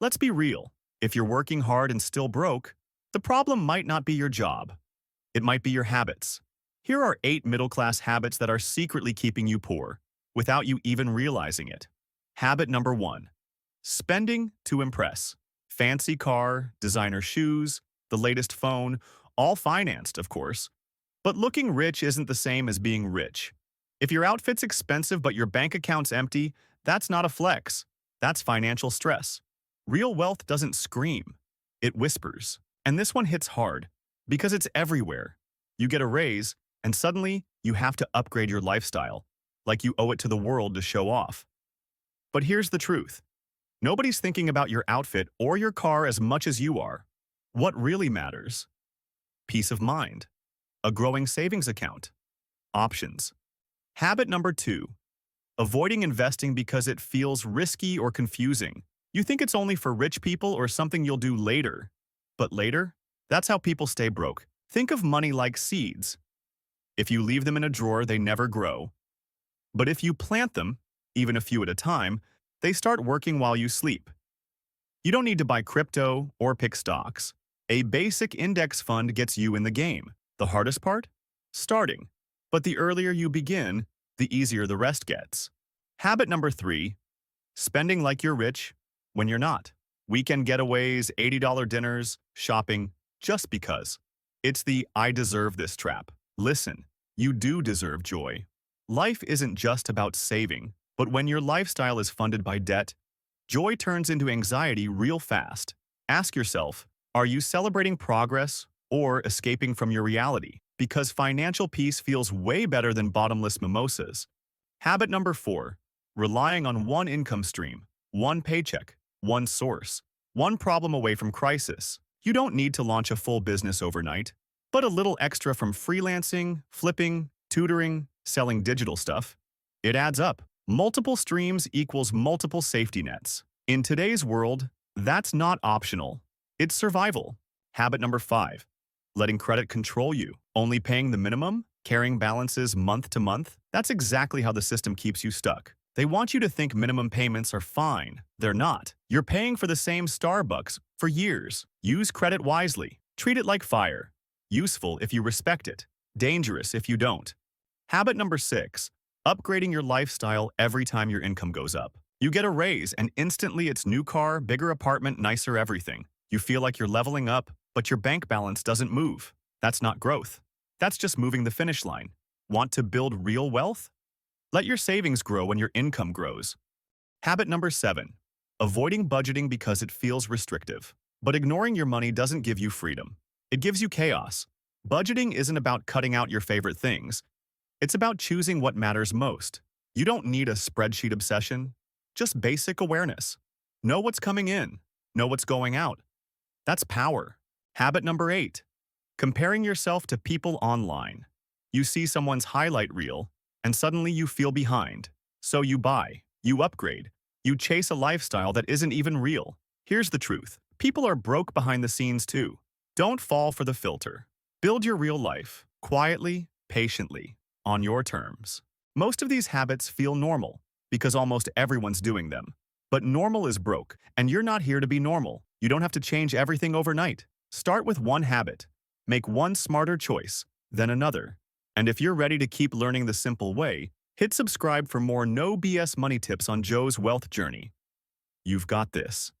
Let's be real. If you're working hard and still broke, the problem might not be your job. It might be your habits. Here are 8 middle-class habits that are secretly keeping you poor, without you even realizing it. Habit number 1. Spending to impress. Fancy car, designer shoes, the latest phone, all financed, of course. But looking rich isn't the same as being rich. If your outfit's expensive but your bank account's empty, that's not a flex. That's financial stress. Real wealth doesn't scream. It whispers. And this one hits hard, because it's everywhere. You get a raise, and suddenly you have to upgrade your lifestyle, like you owe it to the world to show off. But here's the truth. Nobody's thinking about your outfit or your car as much as you are. What really matters? Peace of mind. A growing savings account. Options. Habit number 2. Avoiding investing because it feels risky or confusing. You think it's only for rich people or something you'll do later. But later? That's how people stay broke. Think of money like seeds. If you leave them in a drawer, they never grow. But if you plant them, even a few at a time, they start working while you sleep. You don't need to buy crypto or pick stocks. A basic index fund gets you in the game. The hardest part? Starting. But the earlier you begin, the easier the rest gets. Habit number 3. Spending like you're rich when you're not. Weekend getaways, $80 dinners, shopping, just because. It's the I deserve this trap. Listen, you do deserve joy. Life isn't just about saving, but when your lifestyle is funded by debt, joy turns into anxiety real fast. Ask yourself, are you celebrating progress or escaping from your reality? Because financial peace feels way better than bottomless mimosas. Habit number 4. Relying on one income stream, one paycheck, one source, one problem away from crisis. You don't need to launch a full business overnight, but a little extra from freelancing, flipping, tutoring, selling digital stuff. It adds up. Multiple streams equals multiple safety nets. In today's world, that's not optional. It's survival. Habit number 5. Letting credit control you. Only paying the minimum, carrying balances month to month. That's exactly how the system keeps you stuck. They want you to think minimum payments are fine. They're not. You're paying for the same Starbucks for years. Use credit wisely. Treat it like fire. Useful if you respect it. Dangerous if you don't. Habit number 6. Upgrading your lifestyle every time your income goes up. You get a raise and instantly it's new car, bigger apartment, nicer everything. You feel like you're leveling up, but your bank balance doesn't move. That's not growth. That's just moving the finish line. Want to build real wealth? Let your savings grow when your income grows. Habit number 7. Avoiding budgeting because it feels restrictive. But ignoring your money doesn't give you freedom. It gives you chaos. Budgeting isn't about cutting out your favorite things. It's about choosing what matters most. You don't need a spreadsheet obsession, just basic awareness. Know what's coming in, know what's going out. That's power. Habit number 8. Comparing yourself to people online. You see someone's highlight reel, and suddenly you feel behind. So you buy, you upgrade, you chase a lifestyle that isn't even real. Here's the truth. People are broke behind the scenes too. Don't fall for the filter. Build your real life, quietly, patiently, on your terms. Most of these habits feel normal, because almost everyone's doing them. But normal is broke, and you're not here to be normal. You don't have to change everything overnight. Start with one habit. Make one smarter choice, then another. And if you're ready to keep learning the simple way, hit subscribe for more no BS money tips on Joe's wealth journey. You've got this.